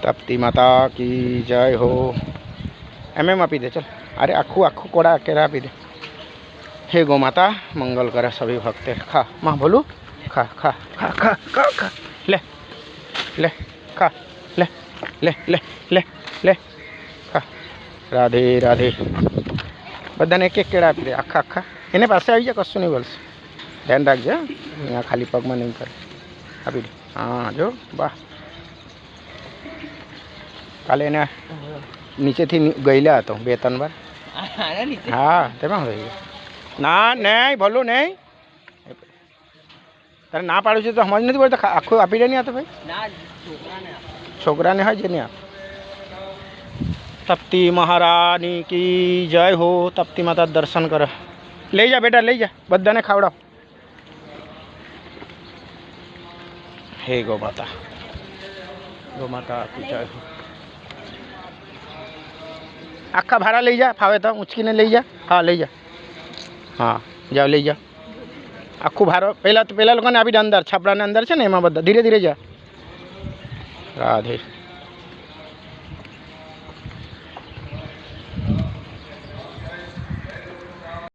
तप्ती माता की जय हो। एम आपी दे चल। अरे आखू आखू कोड़ा केरा आपी दे। हे गो माता मंगल करे सभी भक्ते। खा माँ बोलू खा खा खा खा खा खा ले ले खा ले ले ले ले ले खा। राधे राधे। बधाने एक एक केड़ा आपी दे आखा आखा। एने पासे आई जा कशु नहीं बोलशे। ध्यान राखजे यहाँ खाली पग में नहीं करे। आपी दे। हाँ जो वाह काले एने नीचे थी गईला हतो 2-3 बार। हाँ तेमां थई गयो ना नहीं भलू नहीं तारे ना पाड़ू छे तो समझ नहीं पड़ता आखो आपी दे नहीं आते भाई छोकरा ने है जे नहीं आप। तप्ती महारानी की जय हो। तप्ती माता दर्शन कर ले जा बेटा ले जा बधाने खावड़ाओ। हे गो माता की जय हो। आखा भाड़ा ले जा फावे तो उचकी ने ले जा। हाँ ले जा हाँ जाओ ले जा आखू भारो पहला तो पहला लोग ने आपी अंदर छापड़ा ने अंदर है ने एम बधा धीरे धीरे जा। राधे।